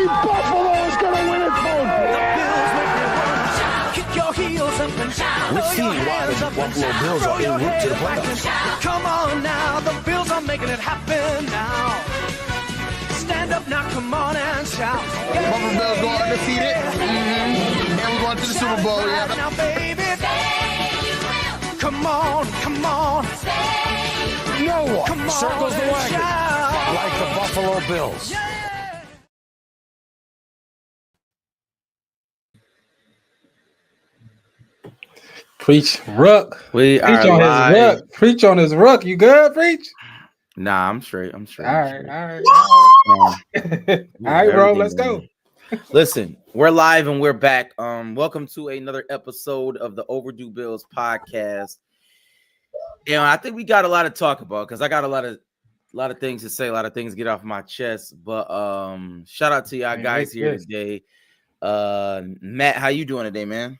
believe Buffalo is going to win it, folks. Kick your heels up and shout. We've seen why the Buffalo Bills are en route to the playoffs. Come on now, the Bills are making it happen now. Stand up now, come on and shout. Buffalo Bills go undefeated. And we're going to the Super Bowl. Yeah. Now, baby, come on, come on. No one Come on circles the and wagon shout. like the Buffalo Bills. Yeah. Preach, Rook. We Preach are on live. his Rook. Preach on his Rook. You good, Preach? Nah, I'm straight. I'm straight. All I'm right, straight. all right. Um, All right, bro. everything Let's going go. on. Listen, we're live and we're back. Welcome to another episode of the Overdue Bills podcast. You know, I think we got a lot to talk about because I got a lot of things to say, a lot of things to get off my chest. But shout out to y'all guys here today. Matt, how you doing today, man?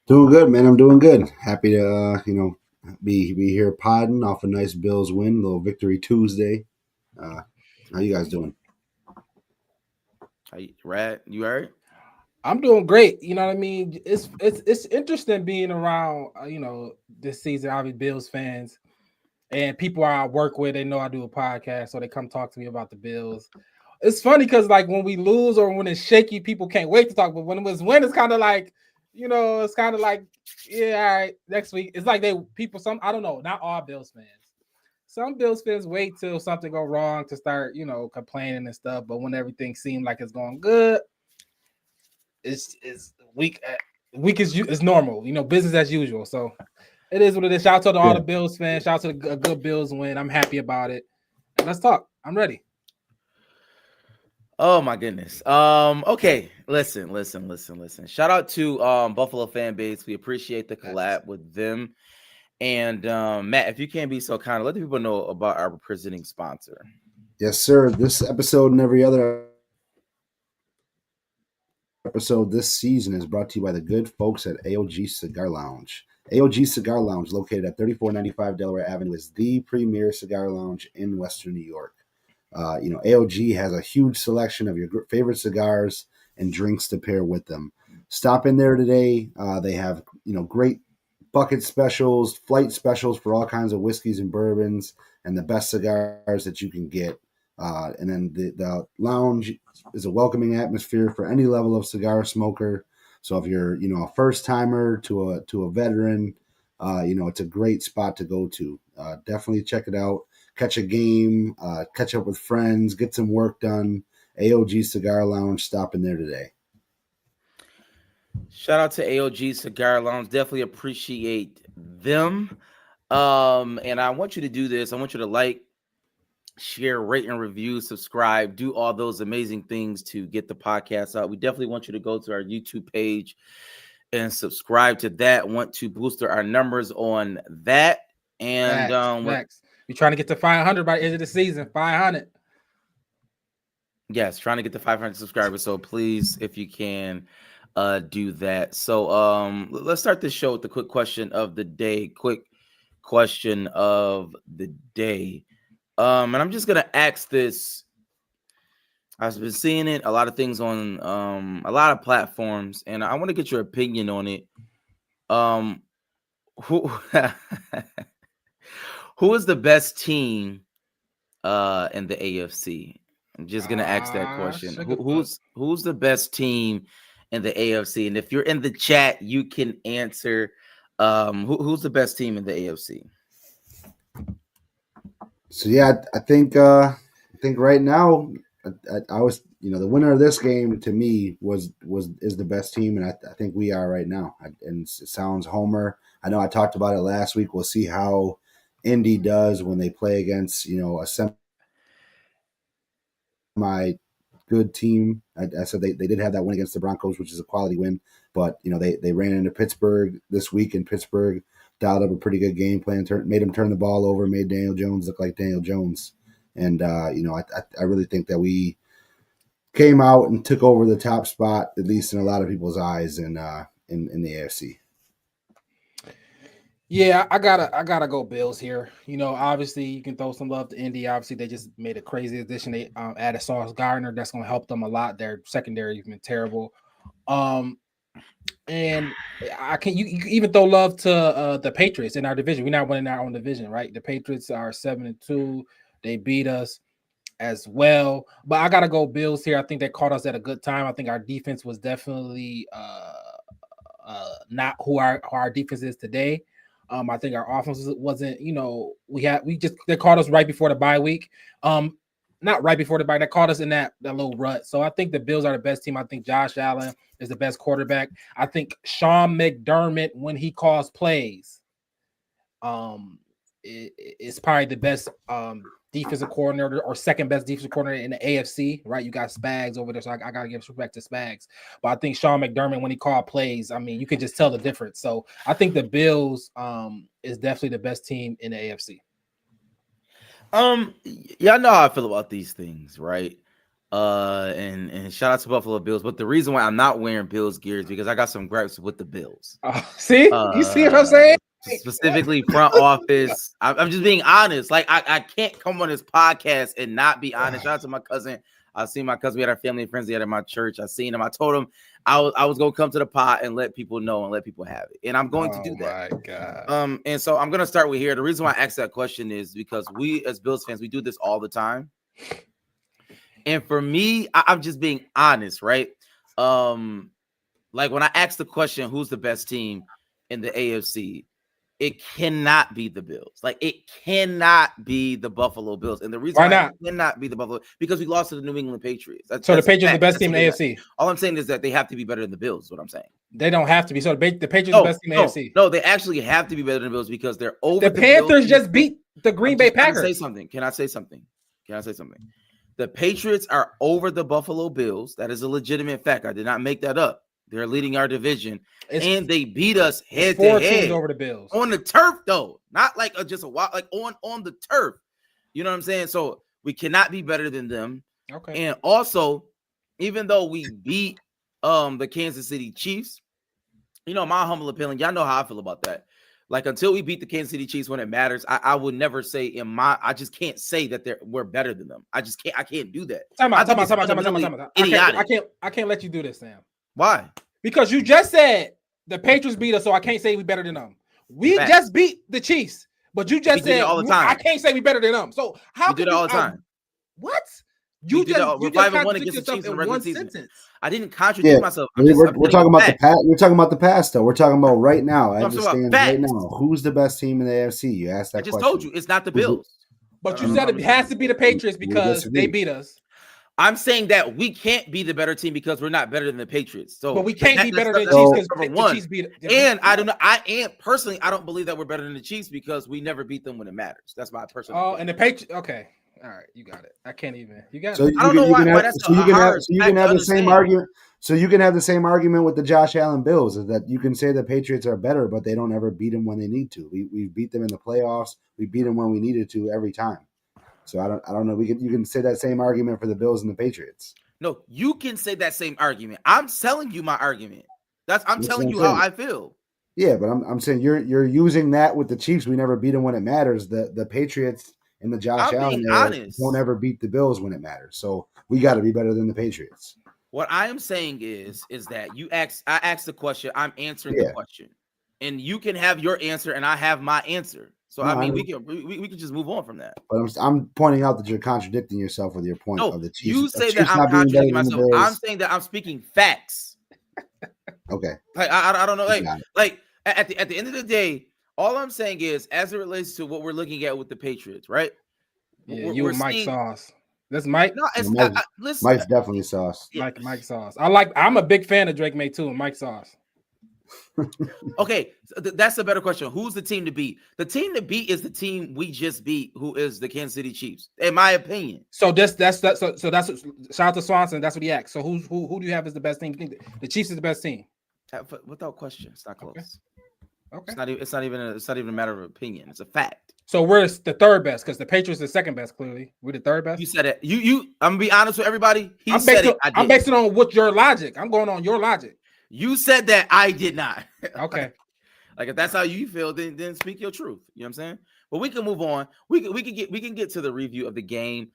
Doing good, man. I'm doing good. Happy to be here podding off a nice Bills win, little Victory Tuesday. How you guys doing? Rad, you all right? I'm doing great. You know what I mean? It's interesting being around, this season. I'll be Bills fans and people I work with. They know I do a podcast, so they come talk to me about the Bills. It's funny because like when we lose or when it's shaky, people can't wait to talk. But when it was win, it's kind of like, it's kind of like, yeah, all right, next week. It's like I don't know, not all Bills fans. Some Bills fans wait till something go wrong to start, complaining and stuff. But when everything seems like it's going good, it's week is normal, business as usual. So it is what it is. Shout out to all the Bills fans. Shout out to a good Bills win. I'm happy about it. And let's talk. I'm ready. Oh my goodness. Okay. Listen. Shout out to Buffalo fan base. We appreciate the collab with them. And Matt, if you can be so kind, let the people know about our presenting sponsor. Yes, sir. This episode and every other episode this season is brought to you by the good folks at AOG Cigar Lounge. AOG Cigar Lounge, located at 3495 Delaware Avenue, is the premier cigar lounge in Western New York. AOG has a huge selection of your favorite cigars and drinks to pair with them. Stop in there today. They have, great bucket specials, flight specials for all kinds of whiskeys and bourbons, and the best cigars that you can get. And then the lounge is a welcoming atmosphere for any level of cigar smoker. So if you're, a first timer to a veteran, it's a great spot to go to. Definitely check it out. Catch a game, catch up with friends, get some work done. AOG Cigar Lounge, stop in there today. Shout out to AOG Cigar Lounge. Definitely appreciate them. And I want you to do this. I want you to like, share, rate, and review, subscribe, do all those amazing things to get the podcast out. We definitely want you to go to our YouTube page and subscribe to that. Want to boost our numbers on that. And Max. We're trying to get to 500 by the end of the season. 500. Yes, trying to get to 500 subscribers. So please, if you can, do that. So let's start this show with the quick question of the day. And I'm just gonna ask this. I've been seeing it, a lot of things on a lot of platforms, and I want to get your opinion on it. Who is the best team in the AFC? I'm just gonna ask that question. Who's the best team in the AFC? And if you're in the chat, you can answer. Who's the best team in the AFC? So yeah, I think right now I was, the winner of this game to me is the best team, and I think we are right now. And it sounds homer. I know I talked about it last week. We'll see how Indy does when they play against a semi good team. I said they did have that win against the Broncos, which is a quality win, but they ran into Pittsburgh this week, and Pittsburgh dialed up a pretty good game plan, made him turn the ball over, made Daniel Jones look like Daniel Jones. And, I really think that we came out and took over the top spot, at least in a lot of people's eyes in the AFC. Yeah, I gotta go Bills here. You know, obviously you can throw some love to Indy. Obviously, they just made a crazy addition. They added Sauce Gardner. That's gonna help them a lot. Their secondary has been terrible. And I can you can even throw love to the Patriots in our division. We're not winning our own division, right? The Patriots are 7-2. They beat us as well. But I gotta go Bills here. I think they caught us at a good time. I think our defense was definitely not who our defense is today. I think our offense wasn't, you know, they caught us right before the bye week. Not right before the bye, they caught us in that little rut. So I think the Bills are the best team. I think Josh Allen is the best quarterback. I think Sean McDermott, when he calls plays, is probably the best defensive coordinator or second best defensive coordinator in the AFC, right? You got Spags over there, so I gotta give respect to Spags. But I think Sean McDermott, when he called plays, I mean, you can just tell the difference. So I think the Bills is definitely the best team in the AFC. Y'all know how I feel about these things, right? And shout out to Buffalo Bills. But the reason why I'm not wearing Bills gear is because I got some gripes with the Bills. See, you see what I'm saying? Specifically front office. I'm just being honest. Like I can't come on this podcast and not be honest. Shout out to my cousin. I seen my cousin. We had our family and friends. He had at my church. I seen him. I told him I was gonna come to the pot and let people know and let people have it. And I'm going to do that. Oh my God. And so I'm gonna start with here. The reason why I asked that question is because we as Bills fans, we do this all the time. And for me, I'm just being honest, right? Like when I asked the question, who's the best team in the AFC? It cannot be the Bills. Like it cannot be the Buffalo Bills. And the reason why not? It cannot be the Buffalo, because we lost to the New England Patriots. So the Patriots are the best team in the AFC. All I'm saying is that they have to be better than the Bills. Is what I'm saying. They don't have to be. So the Patriots are the best team in the AFC. No, they actually have to be better than the Bills because they're over. The Panthers just beat the Green Bay Packers. Can I say something? The Patriots are over the Buffalo Bills. That is a legitimate fact. I did not make that up. They're leading our division, and they beat us head to head over the Bills on the turf, though, not like just a wild, like on the turf. You know what I'm saying? So we cannot be better than them. Okay. And also, even though we beat the Kansas City Chiefs, you know, my humble opinion, y'all know how I feel about that. Like until we beat the Kansas City Chiefs when it matters, I would never say I just can't say that we're better than them. I can't do that. Time out. I can't let you do this, Sam. Why? Because you just said the Patriots beat us, so I can't say we better than them. We just beat the Chiefs, but you just said all the time. I can't say we better than them. So how we do it all the time? What? We're 5-1 against the Chiefs in the regular season. I didn't contradict myself. We're talking about the past. We're talking about the past, though. We're talking about right now. I understand right now. Who's the best team in the AFC? You asked that question. I just told you it's not the Bills. But you said it has to be the Patriots because they beat us. I'm saying that we can't be the better team because we're not better than the Patriots. So, but we can't be better than the Chiefs because the Chiefs beat them. And I don't know. I don't believe that we're better than the Chiefs because we never beat them when it matters. That's my personal. Oh, and the Patriots. Okay, all right, you got it. I can't even. You got it. I don't know why that's so you can have the same argument. So you can have the same argument with the Josh Allen Bills, is that you can say the Patriots are better, but they don't ever beat them when they need to. We beat them in the playoffs. We beat them when we needed to every time. So I don't know. You can say that same argument for the Bills and the Patriots. No, you can say that same argument. I'm telling you my argument. I'm telling you how I feel. Yeah, but I'm saying you're using that with the Chiefs. We never beat them when it matters. The Patriots and the Josh Allen won't ever beat the Bills when it matters. So we got to be better than the Patriots. What I am saying is that I asked the question. I'm answering the question, and you can have your answer, and I have my answer. So we can just move on from that. But I'm pointing out that you're contradicting yourself with your point of the Chiefs. You say that I'm contradicting myself. I'm saying that I'm speaking facts. Okay. Like I don't know. Like at the end of the day, all I'm saying is, as it relates to what we're looking at with the Patriots, right? Yeah, you and Mike Sauce. That's Mike. No, listen, Mike's definitely Sauce. Mike Sauce. I'm a big fan of Drake May too, and Mike Sauce. Okay, so that's a better question. Who's the team to beat? The team to beat is the team we just beat, who is the Kansas City Chiefs, in my opinion. So that's shout out to Swanson. That's what he asked. So who do you have as the best team? You think the Chiefs is the best team? Without question, it's not close. Okay. It's not even a matter of opinion. It's a fact. So we're the third best because the Patriots are the second best. Clearly, we're the third best. You said it. I'm gonna be honest with everybody. I'm basing on what your logic. I'm going on your logic. You said that. I did not. Okay. Like if that's how you feel, then speak your truth. You know what I'm saying? But we can move on. We can get to the review of the game.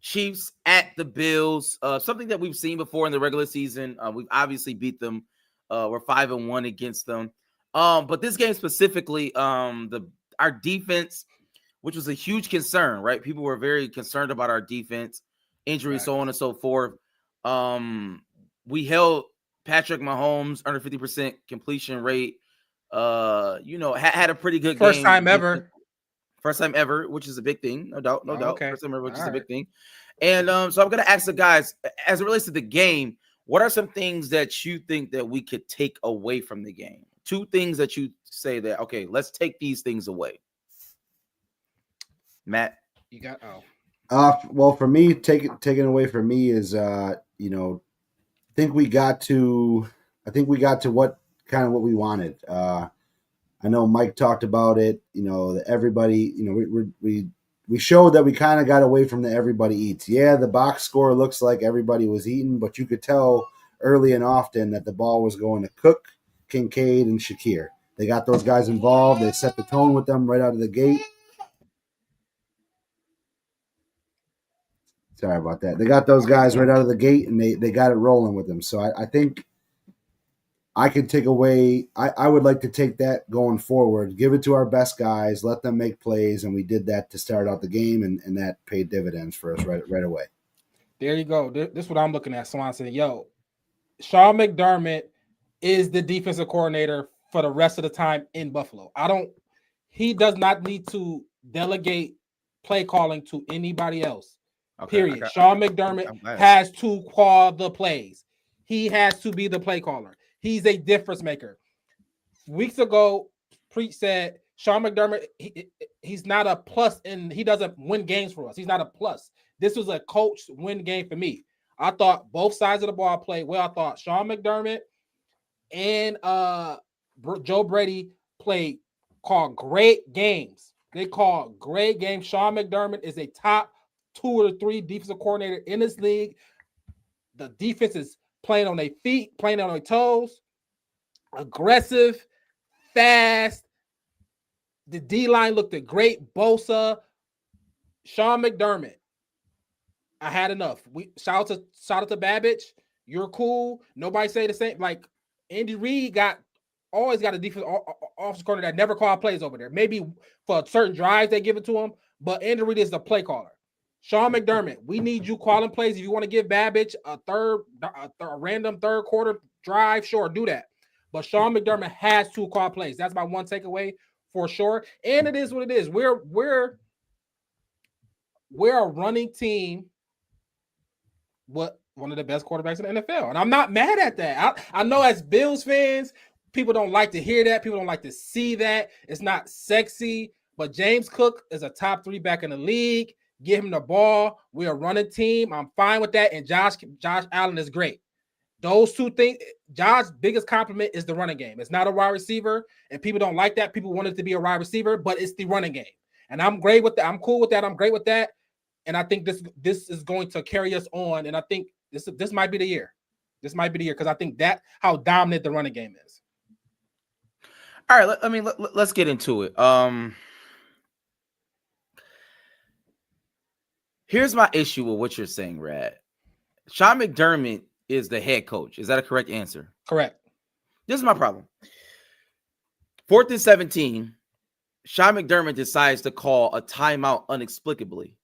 Chiefs at the Bills. Something that we've seen before in the regular season. We've obviously beat them. We're 5-1 against them. But this game specifically, our defense, which was a huge concern, right? People were very concerned about our defense, injuries, so on and so forth. We held Patrick Mahomes under 50% completion rate. Had a pretty good game. First time ever, which is a big thing, no doubt. Okay. First time ever, which is a big thing. And so I'm gonna ask the guys, as it relates to the game, what are some things that you think that we could take away from the game? 2 things that you say that, okay, let's take these things away. Matt, you got well, for me, taken away from me is I think we got to what we wanted. I know Mike talked about it. That everybody, we showed that we kind of got away from the everybody eats. Yeah, the box score looks like everybody was eating, but you could tell early and often that the ball was going to Cook, Kincaid, and Shakir. They got those guys involved. They set the tone with them right out of the gate. Sorry about that. They got those guys right out of the gate, and they got it rolling with them. So I think I could take away – I would like to take that going forward, give it to our best guys, let them make plays, and we did that to start out the game, and that paid dividends for us right away. There you go. This is what I'm looking at. Someone said, Sean McDermott is the defensive coordinator for the rest of the time in Buffalo. He does not need to delegate play calling to anybody else. Okay, period. Sean McDermott has to call the plays. He has to be the play caller. He's a difference maker. Weeks ago, Preach said Sean McDermott, he's not a plus, and he doesn't win games for us. He's not a plus. This was a coach win game for me. I thought both sides of the ball played well. I thought Sean McDermott and Joe Brady called great games. They called great games. Sean McDermott is a top 2 or 3 defensive coordinator in this league. The defense is playing on their feet, playing on their toes, aggressive, fast. The D-line looked great. Bosa, Sean McDermott. I had enough. Shout out to Babbage. You're cool. Nobody say the same. Like Andy Reid always got a defense offensive coordinator that never called plays over there. Maybe for certain drives they give it to him, but Andy Reid is the play caller. Sean McDermott, we need you calling plays. If you want to give Babbage a random third quarter drive, sure, do that. But Sean McDermott has to call plays. That's my one takeaway for sure. And it is what it is. We're a running team. One of the best quarterbacks in the NFL. And I'm not mad at that. I know as Bills fans, people don't like to hear that. People don't like to see that. It's not sexy. But James Cook is a top 3 back in the league. Give him the ball. We're a running team. I'm fine with that. And Josh Allen is great. Those 2 things, Josh's biggest compliment is the running game. It's not a wide receiver, and people don't like that. People want it to be a wide receiver, but it's the running game. And I'm great with that. I'm cool with that. I'm great with that. And I think this is going to carry us on. And I think this might be the year. This might be the year because I think that how dominant the running game is. All right. Let's get into it. Here's my issue with what you're saying, Rad. Sean McDermott is the head coach. Is that a correct answer? Correct. This is my problem. 4th and 17, Sean McDermott decides to call a timeout inexplicably.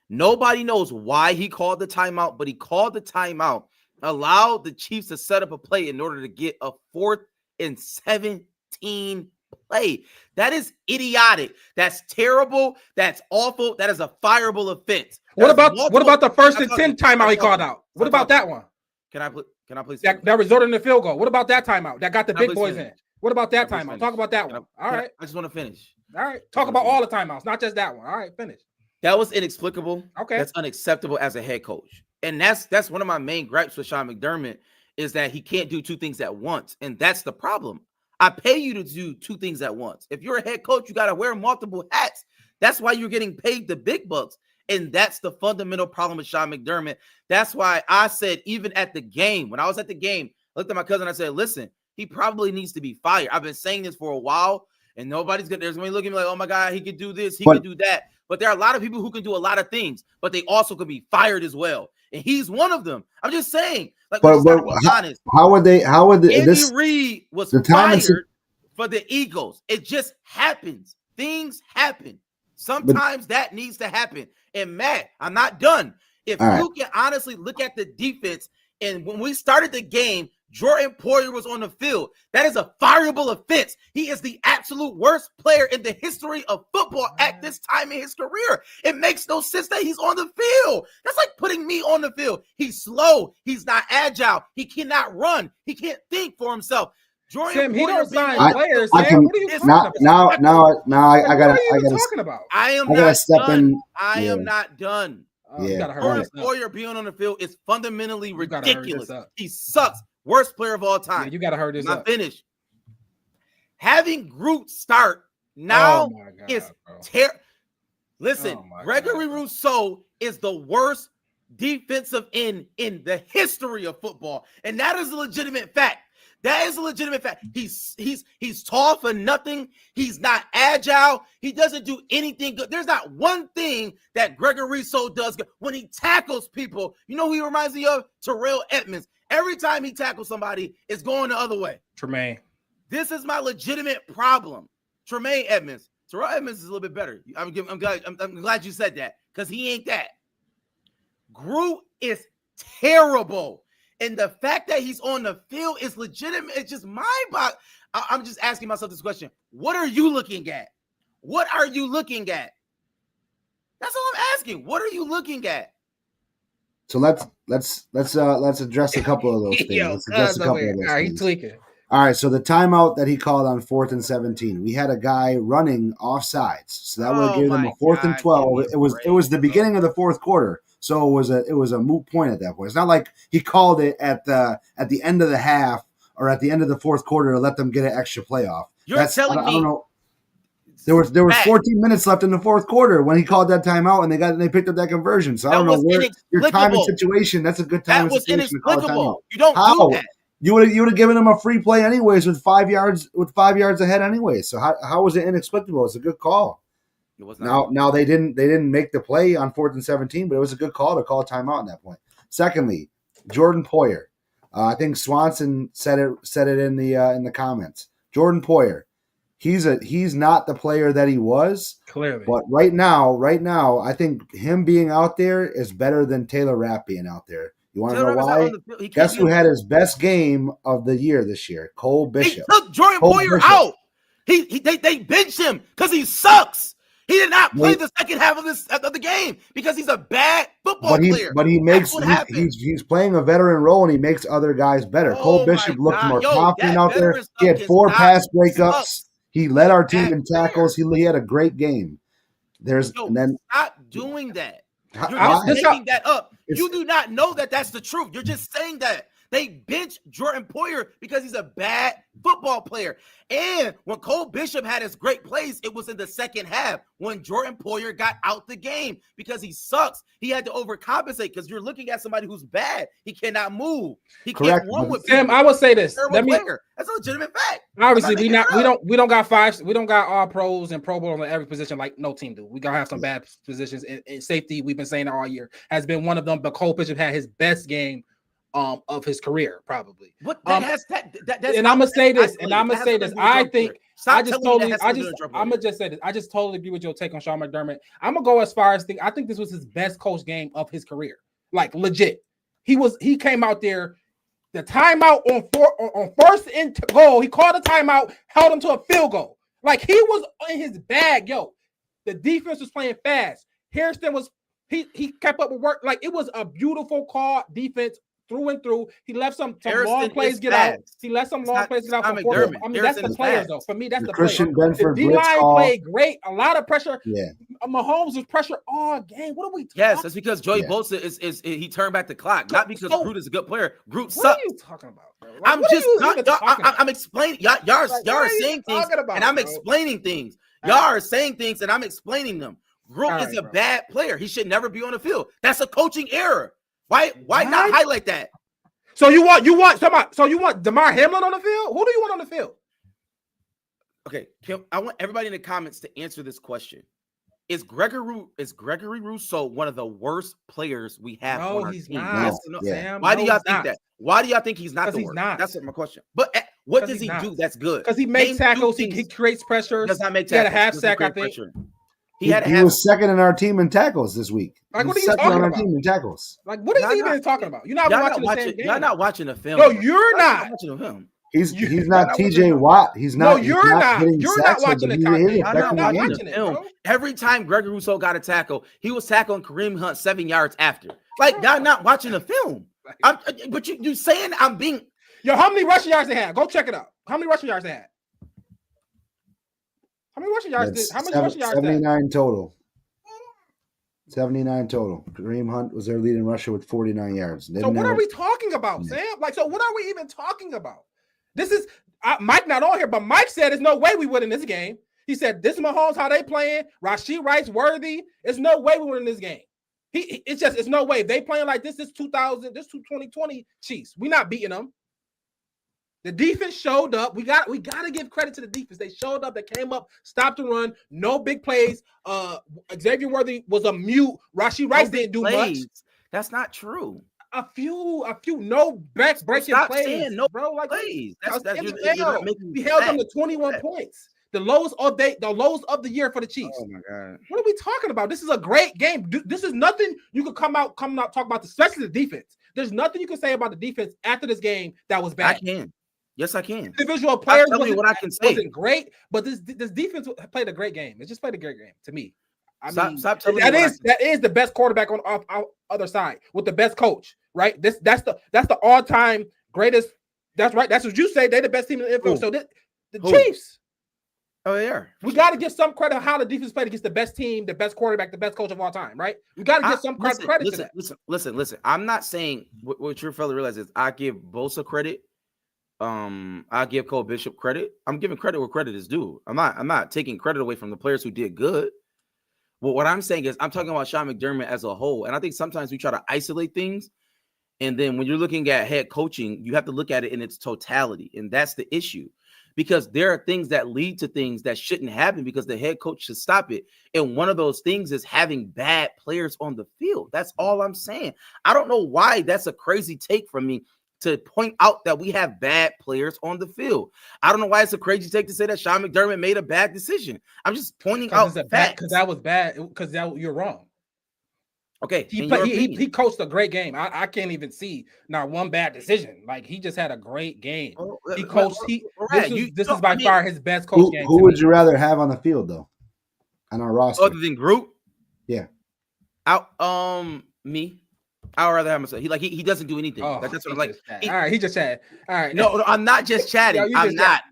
Nobody knows why he called the timeout, but he called the timeout, allowed the Chiefs to set up a play in order to get a 4th and 17 play. That is idiotic. That's terrible. That's awful. That is a fireable offense. What about the 1st and 10 timeout he called out? What about that one? Can I please that resulted in the field goal? What about that timeout that got the big boys in? What about that timeout? Talk about that one. All right. I just want to finish. All right. Talk about all the timeouts, not just that one. All right, finish. That was inexplicable. Okay. That's unacceptable as a head coach. And that's one of my main gripes with Sean McDermott is that he can't do 2 things at once. And that's the problem. I pay you to do 2 things at once. If you're a head coach, you got to wear multiple hats. That's why you're getting paid the big bucks. And that's the fundamental problem with Sean McDermott. That's why I said, even at the game, when I was at the game, I looked at my cousin, I said, listen, he probably needs to be fired. I've been saying this for a while, and there's going to be looking at me like, oh my God, he could do this, he could do that. But there are a lot of people who can do a lot of things, but they also could be fired as well. And he's one of them. I'm just saying, like, But honest. How would Andy Reid was fired for the Eagles. It just happens. Things happen. Sometimes that needs to happen. And Matt, I'm not done. If you can honestly look at the defense, and when we started the game, Jordan Poyer was on the field. That is a fireable offense. He is the absolute worst player in the history of football at this time in his career. It makes no sense that he's on the field. That's like putting me on the field. He's slow. He's not agile. He cannot run. He can't think for himself. Sam, he don't sign players. Sam, what are you talking about? Now I gotta talking about. I am not done. I am not done. Jordan Poyer being on the field is fundamentally ridiculous. He sucks. Worst player of all time. Yeah, you gotta hurt this up. Finished. Having Groot start now is terrible. Listen, Gregory Rousseau is the worst defensive end in the history of football, and that is a legitimate fact. That is a legitimate fact. He's tall for nothing. He's not agile. He doesn't do anything good. There's not one thing that Gregory Rousseau does good. When he tackles people, you know who he reminds me of? Terrell Edmonds. Every time he tackles somebody, it's going the other way. Tremaine. This is my legitimate problem. Tremaine Edmonds. Terrell Edmonds is a little bit better. I'm glad you said that, because he ain't that. Groot is terrible. And the fact that he's on the field is legitimate. It's just mind-boggling. I'm just asking myself this question. What are you looking at? What are you looking at? That's all I'm asking. What are you looking at? So let's address a couple of those things. He's tweaking. All right, so the timeout that he called on 4th and 17, we had a guy running offsides, so that would give them a 4th and 12. It was the beginning of the fourth quarter, so it was a moot point at that point. It's not like he called it at the end of the half or at the end of the fourth quarter to let them get an extra playoff. You're telling me. I don't know. There was 14 minutes left in the fourth quarter when he called that timeout, and they picked up that conversion. So I don't know where your timing situation. That's a good timing situation to call a timeout. You don't do that. You would have given him a free play anyways with 5 yards ahead anyways. So how was it inexplicable? It's a good call. It was not. Now they didn't make the play on 4th and 17, but it was a good call to call a timeout at that point. Secondly, Jordan Poyer. I think Swanson said it in the comments. Jordan Poyer. He's not the player that he was. Clearly. But right now, I think him being out there is better than Taylor Rapp being out there. You want to know why? Guess who had his best game of the year this year? Cole Bishop. He took Jordan Poyer out. They benched him because he sucks. He did not play the second half of the game because he's a bad football player. But he's playing a veteran role and he makes other guys better. Cole Bishop looked more confident out there. He had 4 pass breakups. He led our team in tackles. He had a great game. Stop doing that. You're just making that up. You do not know that that's the truth. You're just saying that. They benched Jordan Poyer because he's a bad football player. And when Cole Bishop had his great plays, it was in the second half when Jordan Poyer got out the game because he sucks. He had to overcompensate because you're looking at somebody who's bad. He cannot move. He can't run with Sam, I would say this. That's a legitimate fact. Obviously, we don't got all pros and Pro Bowl on every position like no team do. We gotta have some bad positions. In safety, we've been saying it all year, has been one of them. But Cole Bishop had his best game of his career, probably. But I'm gonna say this. I just totally agree with your take on Sean McDermott. I'm gonna go as far as I think this was his best coach game of his career. Like legit. He came out there, the timeout on first and goal. He called a timeout, held him to a field goal. Like he was in his bag, yo. The defense was playing fast. Harrison was he kept up with work. Like it was a beautiful call defense. Through and through, he left some long plays get out. He left some long plays get out. I mean, that's the players, though. For me, that's the Christian players. Benford, the D-line played great. A lot of pressure. Yeah. Mahomes was pressure all game. What are we talking about? Yes, that's because Joey Bosa is he turned back the clock. Not because Groot is a good player. Groot sucks. What are you talking about, bro? Like, I'm explaining. Y'all are saying things, and I'm explaining things. Y'all are saying things, and I'm explaining them. Groot is a bad player. He should never be on the field. That's a coaching error. Why not highlight that? So you want DeMar Hamlin on the field? Who do you want on the field? Okay, I want everybody in the comments to answer this question. Is Gregory Rousseau one of the worst players we have on our he's team? not. Yes or no? Yeah. Why do y'all think that? Why do y'all think he's not the He's worst? not. That's my question. But what does he do that's good? Because he makes tackles, he creates pressures. Does not make tackles. tackles. He had a half sack, I think. He was second in our team in tackles this week. Like, what are you talking on our about? team in tackles. Like, what is he even talking about? You're not watching the same game. Y'all not watching the film. No, you're not. Watching him. He's not TJ Watt. He's not. No, you're not. You're not watching the game. You're not watching the film. Every time Gregory Rousseau got a tackle, he was tackling Kareem Hunt 7 yards after. Like, y'all not watching the film. But you saying I'm being. Yo, how many rushing yards they had? Go check it out. How many rushing yards they had? How many rushing yards did? How many rushing yards? 79 total. 79 total. Kareem Hunt was their leading rusher with 49 yards. So what are we talking about, Sam? Like, so what are we even talking about? This is Mike not on here, but Mike said there's no way we win in this game. He said this is Mahomes, how they playing. Rashid Rice, Worthy. There's no way we win in this game. It's no way. If they playing like this 2020 Chiefs. We not beating them. The defense showed up. We got to give credit to the defense. They showed up. They came up, stopped the run. No big plays. Xavier Worthy was a mute. Rashid Rice didn't do much. That's not true. A few. No breaking plays. No bro. Like plays. We held them to 21 points. The lowest of the year for the Chiefs. Oh my God. What are we talking about? This is a great game. This is nothing you could come out talk about, especially the defense. There's nothing you can say about the defense after this game that was bad. I can. Yes, I can. Individual players wasn't great, but this defense played a great game. It just played a great game to me. Stop telling that me that is the best quarterback on our other side with the best coach, right? That's the all-time greatest. That's right. That's what you say. They're the best team in the NFL. So the Chiefs. Oh, they are. We got to give some credit how the defense played against the best team, the best quarterback, the best coach of all time, right? We got to give some credit to that. Listen. I'm not saying what your fellow realizes. I give Bosa credit. I give Cole Bishop credit. I'm giving credit where credit is due. I'm not taking credit away from the players who did good. Well, what I'm saying is I'm talking about Sean McDermott as a whole. And I think sometimes we try to isolate things. And then when you're looking at head coaching, you have to look at it in its totality. And that's the issue. Because there are things that lead to things that shouldn't happen because the head coach should stop it. And one of those things is having bad players on the field. That's all I'm saying. I don't know why that's a crazy take from me to point out that we have bad players on the field. I don't know why it's a crazy take to say that Sean McDermott made a bad decision. I'm just pointing out facts. Because that was bad. Because you're wrong. Okay. He coached a great game. I can't even see not one bad decision. Like he just had a great game. He coached. This is by far his best coach game. Who would you rather have on the field though? On our roster, other than Groot? Yeah. Me. I would rather have myself. He doesn't do anything. That's what I'm like. All right, he just chatted. All right. No, I'm not just chatting. I'm not.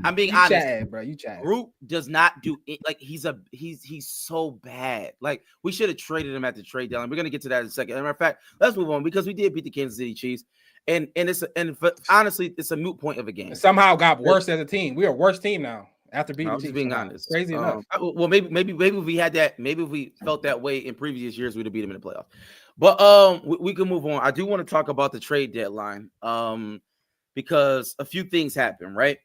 I'm being honest. Chatting, bro. You chatting. Groot does not do it. Like he's so bad. Like we should have traded him at the trade deadline. We're gonna get to that in a second. As a matter of fact, let's move on because we did beat the Kansas City Chiefs. And honestly, it's a moot point of a game. It somehow got worse as a team. We're a worse team now. After beating the Chiefs, being honest, crazy enough. Well, maybe if we had that, maybe if we felt that way in previous years, we'd have beat them in the playoffs. But we can move on. I do want to talk about the trade deadline, because a few things happened, right?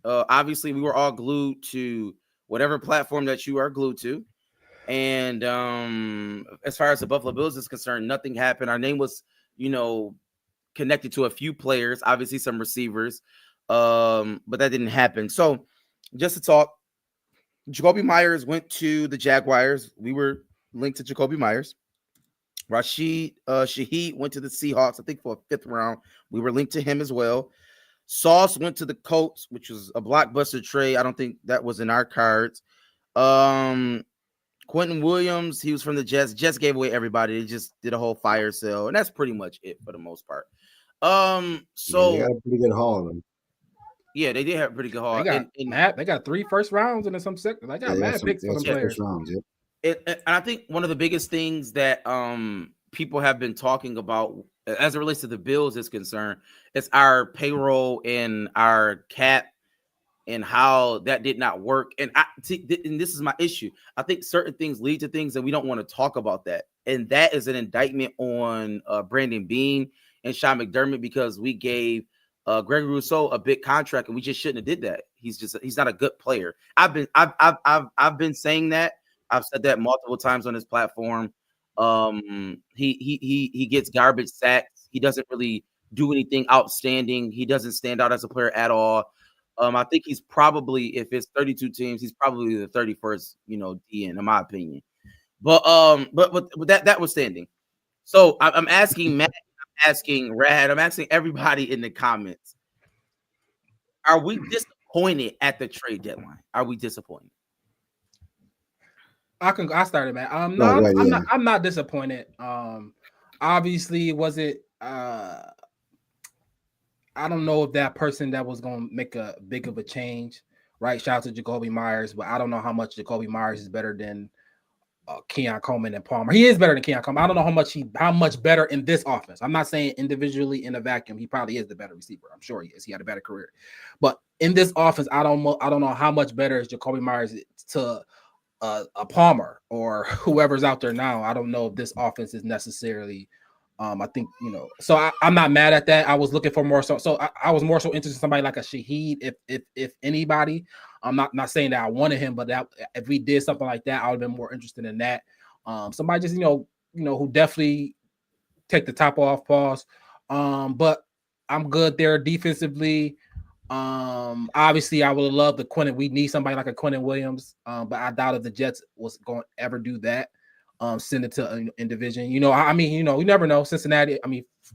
Obviously, we were all glued to whatever platform that you are glued to, and as far as the Buffalo Bills is concerned, nothing happened. Our name was, connected to a few players, obviously some receivers, but that didn't happen. So. Just to talk, Jacoby Myers went to the Jaguars. We were linked to Jacoby Myers. Rashid Shaheed went to the Seahawks, I think for a 5th round. We were linked to him as well. Sauce went to the Colts, which was a blockbuster trade. I don't think that was in our cards. Quentin Williams, he was from the Jets. Jets gave away everybody. They just did a whole fire sale, and that's pretty much it for the most part. So they got a pretty good haul of them. Yeah, they did have a pretty good haul. They got 3 first rounds and then some second. They got mad picks for them players. Rounds, and I think one of the biggest things that people have been talking about as it relates to the Bills is concerned, it's our payroll and our cap and how that did not work. And this is my issue. I think certain things lead to things and we don't want to talk about that. And that is an indictment on Brandon Beane and Sean McDermott because we gave Gregory Rousseau a big contract, and we just shouldn't have did that. He's not a good player. I've been saying that. I've said that multiple times on this platform. He gets garbage sacks. He doesn't really do anything outstanding. He doesn't stand out as a player at all. I think he's probably, if it's 32 teams, he's probably the 31st, DN, in my opinion. But that was standing. So I'm asking Matt, I'm asking Rad, I'm asking everybody in the comments. Are we disappointed at the trade deadline? Are we disappointed? I started, man. I'm not disappointed. Obviously, was it? I don't know if that person that was going to make a big of a change, right? Shout out to Jacoby Myers, but I don't know how much Jacoby Myers is better than Keon Coleman and Palmer. He is better than Keon Coleman. I don't know how much better in this offense. I'm not saying individually in a vacuum. He probably is the better receiver. I'm sure he is. He had a better career, but in this offense, I don't know how much better is Jacoby Myers to a Palmer or whoever's out there now. I don't know if this offense is necessarily. I think so. I'm not mad at that. I was looking for more. So I was more so interested in somebody like a Shaheed, if anybody. I'm not saying that I wanted him, but that if we did something like that, I would have been more interested in that. Somebody just who definitely take the top off, pause. But I'm good there defensively. Obviously, I would love the Quentin. We need somebody like a Quentin Williams. But I doubt if the Jets was going to ever do that. Send it to in division. You never know. Cincinnati.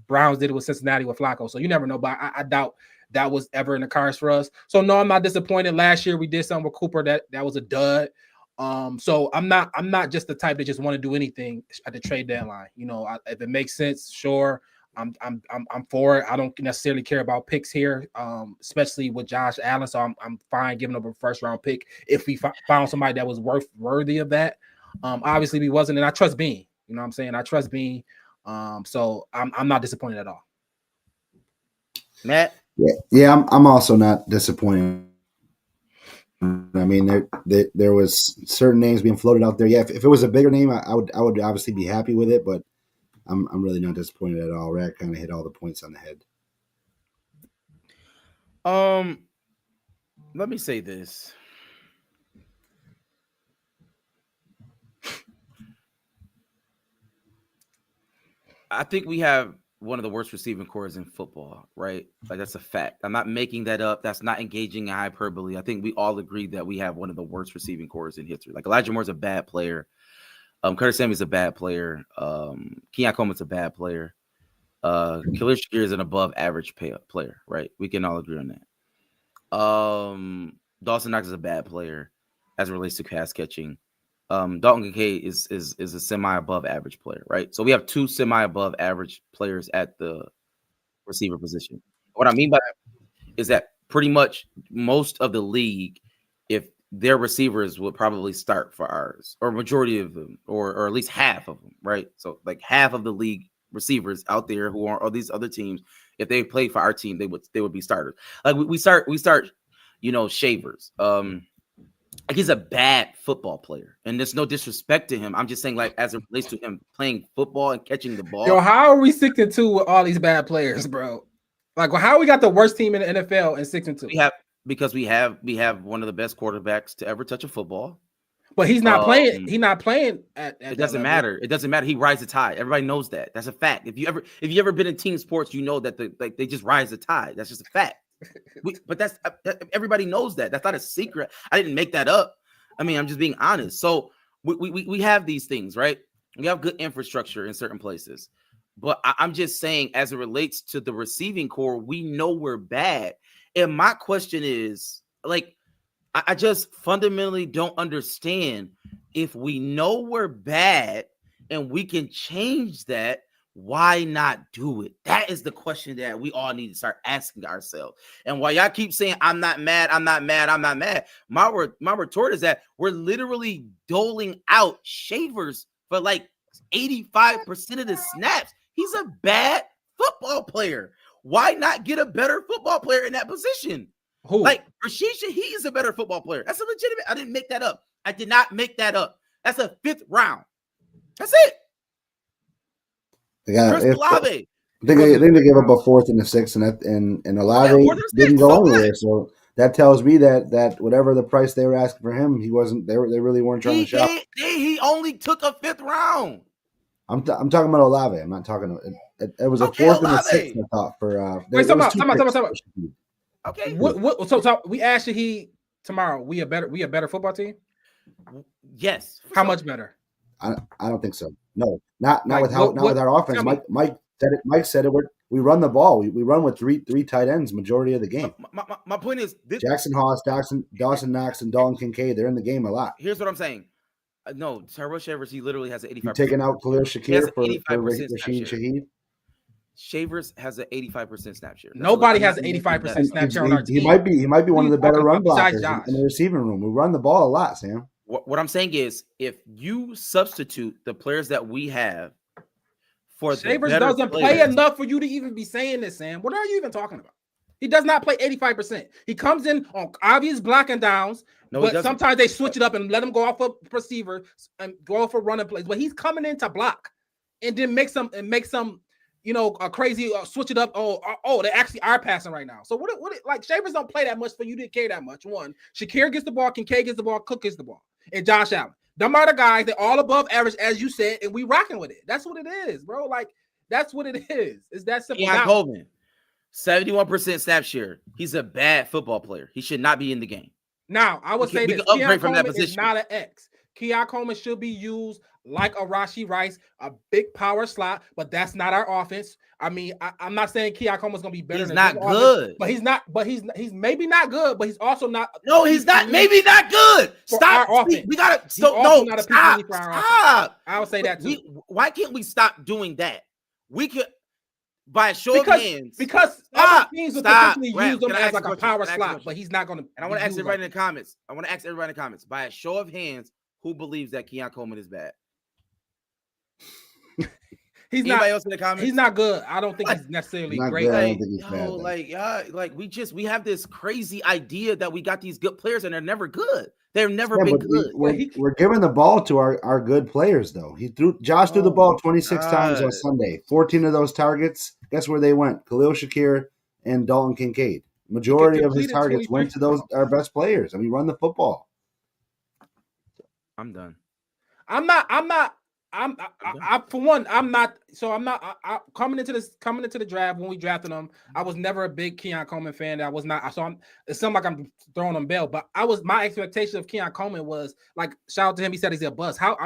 Browns did it with Cincinnati with Flacco, so you never know. But I doubt that was ever in the cards for us. So no, I'm not disappointed. Last year we did something with Cooper that was a dud. So I'm not just the type that just want to do anything at the trade deadline. If it makes sense, sure. I'm for it. I don't necessarily care about picks here, especially with Josh Allen. So I'm fine giving up a first round pick if we found somebody that was worthy of that. Obviously we wasn't, and I trust Bean. You know what I'm saying? I trust Bean. So I'm not disappointed at all. Matt? Yeah, I'm also not disappointed. I mean, there was certain names being floated out there. Yeah, if it was a bigger name, I would obviously be happy with it, but I'm really not disappointed at all. Rat kind of hit all the points on the head. Let me say this. I think we have one of the worst receiving cores in football, right? Like, that's a fact. I'm not making that up. That's not engaging in hyperbole. I think we all agree that we have one of the worst receiving cores in history. Like, Elijah Moore's a bad player. Curtis Samuel's a bad player. Keon Coleman's a bad player. Khalil Shakir is an above average player, right? We can all agree on that. Dawson Knox is a bad player as it relates to pass catching. Dalton Kincaid is a semi-above average player, right? So we have two semi-above average players at the receiver position. What I mean by that is that pretty much most of the league, if their receivers would probably start for ours, or majority of them, or at least half of them, right? So like half of the league receivers out there who are these other teams, if they play for our team, they would be starters. Like we start, Shavers. Like, he's a bad football player, and there's no disrespect to him. I'm just saying, like, as it relates to him playing football and catching the ball. Yo, how are we 6-2 with all these bad players, bro? Like, how we got the worst team in the NFL and 6-2? We have one of the best quarterbacks to ever touch a football. But he's not playing. He's not playing at it doesn't matter. It doesn't matter. He rides the tide. Everybody knows that. That's a fact. If you ever been in team sports, you know that they just rise the tide. That's just a fact. But that's everybody knows that. That's not a secret. I didn't make that up. I mean, I'm just being honest. So we have these things, right? We have good infrastructure in certain places. But I'm just saying, as it relates to the receiving core, we know we're bad. And my question is, like, I just fundamentally don't understand, if we know we're bad and we can change that, why not do it? That is the question that we all need to start asking ourselves. And while y'all keep saying, I'm not mad, my retort is that we're literally doling out Shavers for like 85% of the snaps. He's a bad football player. Why not get a better football player in that position? Who? Like, Rashid Shaheed is a better football player. That's a legitimate. I didn't make that up. I did not make that up. That's a 5th round. That's it. Yeah, Chris Olave. I think they gave up a 4th and a 6th, and Olave didn't go anywhere. So that tells me that whatever the price they were asking for him, he wasn't. They really weren't trying to shop. He only took a 5th round. I'm talking about Olave. I'm not talking. It was a 4th and a 6th. I thought for. Wait, time out. Okay. So we ask Shaheed tomorrow. We a better football team. Yes. How much better? I don't think so. No, not with our offense. Mike said it. We run the ball. We run with three tight ends majority of the game. My point is Jackson Haas, Dawson Knox, and Dalton Kincaid. They're in the game a lot. Here's what I'm saying. No, Tyrell Shavers, he literally has an 85%. You're taking out Khalil Shakir for Rashid Shaheed. Shavers has an 85% snap share. Nobody has an 85% snap share on our team. He might be one of the better run blockers in the receiving room. We run the ball a lot, Sam. What I'm saying is, if you substitute the players that we have for Shavers doesn't play enough for you to even be saying this, Sam. What are you even talking about? He does not play 85%. He comes in on obvious block and downs, but sometimes they switch it up and let him go off of receiver and go off for running plays. But he's coming in to block and then make some a crazy switch it up. Oh, they actually are passing right now. So what like Shavers don't play that much for you to care that much. One, Shakir gets the ball, Kincaid gets the ball, Cook gets the ball, and Josh Allen. Them are the guys. They're all above average, as you said, and we rocking with it. That's what it is, bro. Like that's what it is. It's that simple. Keon Coleman, 71% snap share. He's a bad football player. He should not be in the game. Now I would say that Keon Coleman is not an X. Keon Coleman should be used like a Rashee Rice, a big power slot, but that's not our offense. I mean, I'm not saying Keon Coleman's gonna be better. He's not good, offense, but he's not. But he's maybe not good, but he's also not. No, he's not. Maybe not good. Stop. We gotta. Stop. Stop. I would say that too. Why can't we stop doing that? We could. By a show of hands. Because other teams will potentially use him as like a power slot, but he's not going to. And I want to ask everybody in the comments. By a show of hands, who believes that Keon Coleman is bad? Anybody else in the comments? He's not good. I don't think he's necessarily great. We have this crazy idea that we got these good players and they're never good. They've never been good. We're giving the ball to our good players, though. Josh threw the ball 26 times on Sunday. 14 of those targets, guess where they went? Khalil Shakir and Dalton Kincaid. Majority of his targets went to our best players. I mean, run the football. I'm done. I'm coming into the draft when we drafted him. I was never a big Keon Coleman fan. I was not. So it sounds like I'm throwing him bail, but my expectation of Keon Coleman was like, shout out to him. He said he's a bust. I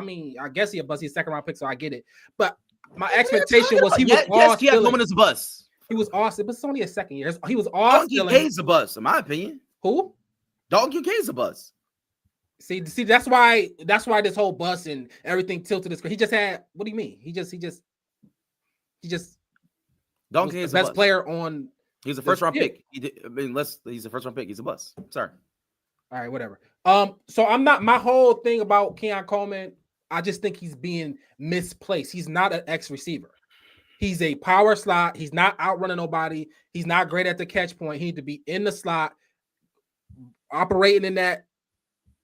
guess he's a bust. He's a second round pick, so I get it. But my expectation was he was all Keon Coleman is a bust. He was awesome, but it's only a second year. He was all Dalton Kincaid's a bust, in my opinion. Who? Dalton Kincaid's a bust. See, that's why this whole bus and everything tilted this. He just had. What do you mean? He just. Dalton Kincaid's the best player on. He's a first round pick. He's a first round pick. He's a bust. Sorry. All right, whatever. So I'm not. My whole thing about Keon Coleman, I just think he's being misplaced. He's not an X receiver. He's a power slot. He's not outrunning nobody. He's not great at the catch point. He need to be in the slot, operating in that.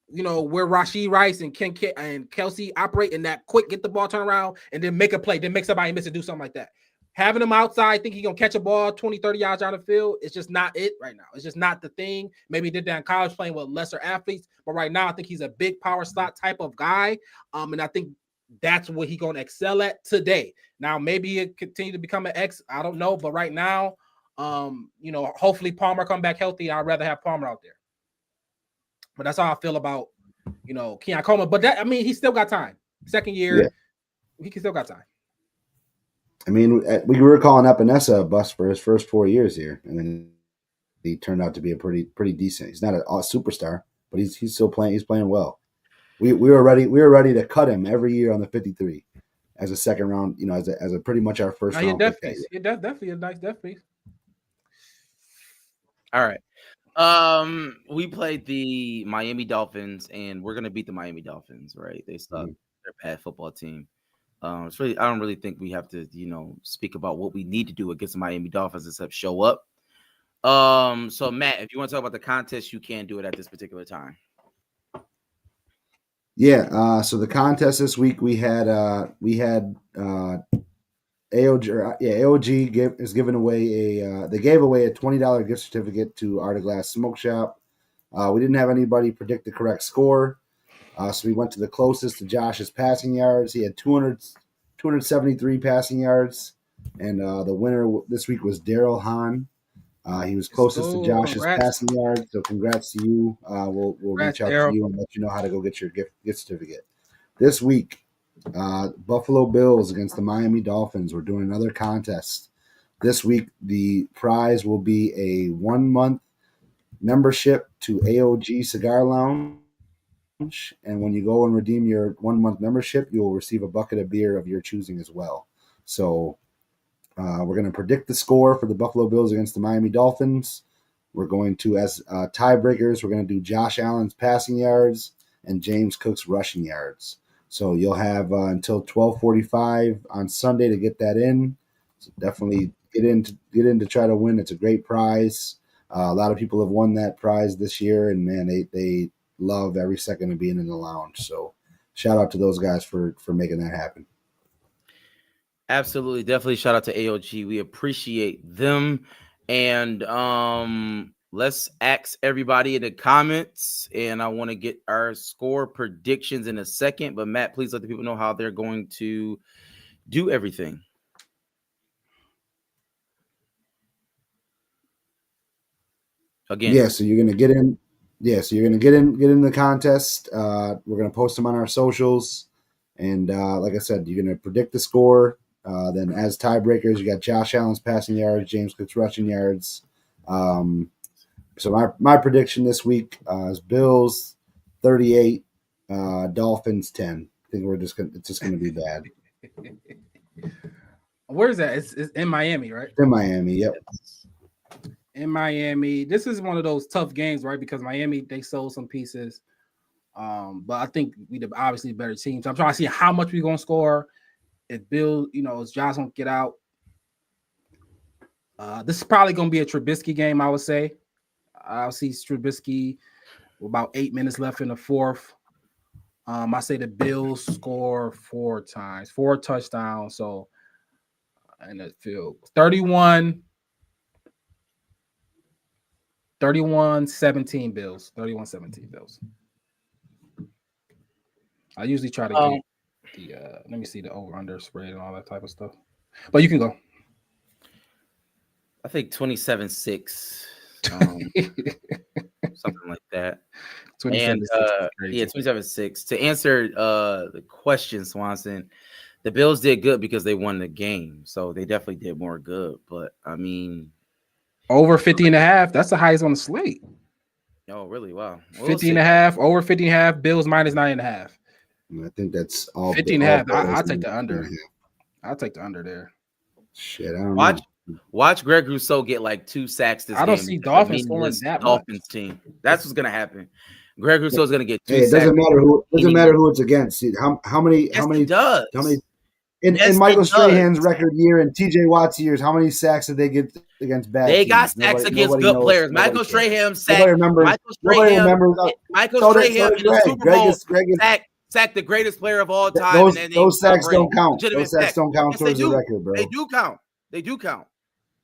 Where Rashee Rice and Kelsey operate in that quick, get the ball, turn around, and then make a play, then make somebody miss and do something like that. Having him outside, think he's going to catch a ball 20, 30 yards out of the field, it's just not it right now. It's just not the thing. Maybe he did that in college playing with lesser athletes, but right now I think he's a big power slot type of guy, and I think that's what he's going to excel at today. Now, maybe he'll continue to become an X. I don't know, but right now, hopefully Palmer come back healthy. I'd rather have Palmer out there. But that's how I feel about, Keon Coleman. But he still got time. Second year, he still got time. I mean, we were calling Epinesa a bust for his first 4 years here, and then he turned out to be a pretty decent. He's not a superstar, but he's still playing. He's playing well. We were ready to cut him every year on the 53 as a second round. As a pretty much our first round. Definitely a nice death piece. All right. We played the Miami Dolphins, and we're gonna beat the Miami Dolphins, right? They suck. They're a bad football team. I don't really think we have to, speak about what we need to do against the Miami Dolphins except show up. So Matt, if you want to talk about the contest, you can do it at this particular time. Yeah. So the contest this week we had AOG is giving away they gave away a $20 gift certificate to Art of Glass Smoke Shop. We didn't have anybody predict the correct score, so we went to the closest to Josh's passing yards. He had 273 passing yards, and the winner this week was Daryl Hahn. He was closest to Josh's passing yards, so congrats to you. We'll reach out to you and let you know how to go get your gift certificate. This week, Buffalo Bills against the Miami Dolphins. We're doing another contest. This week, the prize will be a 1-month membership to AOG Cigar Lounge. And when you go and redeem your 1-month membership, you will receive a bucket of beer of your choosing as well. So we're going to predict the score for the Buffalo Bills against the Miami Dolphins. We're going to, as tiebreakers, we're going to do Josh Allen's passing yards and James Cook's rushing yards. So you'll have until 12:45 on Sunday to get that in. So definitely get in to try to win. It's a great prize. A lot of people have won that prize this year, and man, they love every second of being in the lounge. So shout out to those guys for making that happen. Absolutely. Definitely shout out to AOG. We appreciate them. And let's ask everybody in the comments. And I want to get our score predictions in a second. But Matt, please let the people know how they're going to do everything. Again. So you're gonna get in. So you're gonna get in the contest. We're gonna post them on our socials. And like I said, you're gonna predict the score. Then as tiebreakers, you got Josh Allen's passing yards, James Cook's rushing yards. So my prediction this week is Bills 38, Dolphins 10. I think it's just gonna be bad. Where is that? It's in Miami, right? In Miami, yep. In Miami, this is one of those tough games, right? Because Miami, they sold some pieces. But I think we obviously better team. So I'm trying to see how much we're gonna score. If Bill, if Josh don't get out. This is probably gonna be a Trubisky game, I would say. I'll see Trubisky with about 8 minutes left in the fourth. I say the Bills score 4 touchdowns. So in the field 31-17 Bills. 31-17 Bills. I usually try to get the let me see the over-under spread and all that type of stuff. But you can go. I think 27-6. Something like that. 27-6. To answer the question, Swanson, the Bills did good because they won the game. So they definitely did more good. But I mean, over 50.5. That's the highest on the slate. Oh, really? Wow. 50.5, over 50.5, Bills minus 9.5. I think that's all 50.5. I'll take the under. I'll take the under there. Shit, I don't know. Watch Greg Rousseau get like 2 sacks this game. I don't see Dolphins scoring that Dolphins much. team. That's what's gonna happen. Greg Rousseau is gonna get 2 sacks. It doesn't matter who it's against. See, how many in Michael Strahan's record year and TJ Watt's years, how many sacks did they get against bad teams? They got sacks against good players. Michael Strahan sacked. Michael Strahan in the Super Bowl sacked the greatest player of all time. Those sacks don't count. Those sacks don't count towards the record, bro. They do count.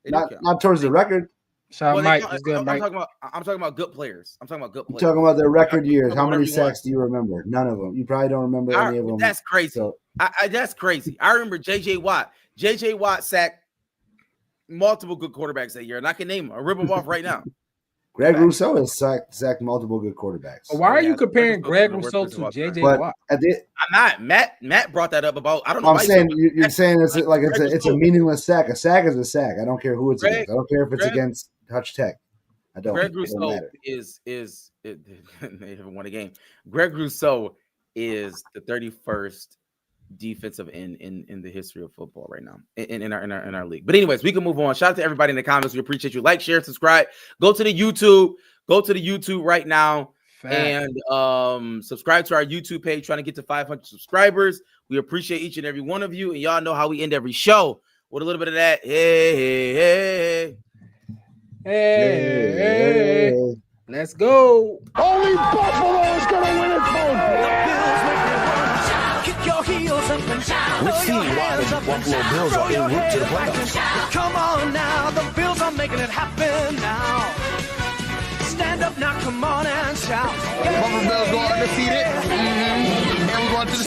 Not towards the record. Mike, I'm talking about good players. I'm talking about their record years. How many sacks do you remember? None of them. You probably don't remember any of them. That's crazy. So, that's crazy. I remember J.J. Watt. J.J. Watt sacked multiple good quarterbacks that year, and I can name them. I'll rip them off right now. Greg Rousseau has sacked multiple good quarterbacks. Why are you comparing Greg Rousseau to J.J. Watt? I'm not. Matt brought that up about. I don't know. I'm saying you're saying it's a meaneliness sack. A sack is a sack. I don't care who it's against. I don't care if it's against Touch Tech. I don't. Greg Rousseau is they haven't won a game. Greg Rousseau is the 31st defensive end in the history of football right now in our league. But anyways, we can move on. Shout out to everybody in the comments. We appreciate you. Like, share, subscribe. Go to the YouTube right now. And subscribe to our YouTube page, trying to get to 500 subscribers. We appreciate each and every one of you, and y'all know how we end every show with a little bit of that. Hey. Let's go. Only Buffalo is gonna win it, folks. Kick your heels up and shout. Throw your hands up Buffalo Bills are en route to the playoffs. Come on now, the Bills are making it happen now. Stand up now, come on and shout. Buffalo Bills go undefeated. And we're going to the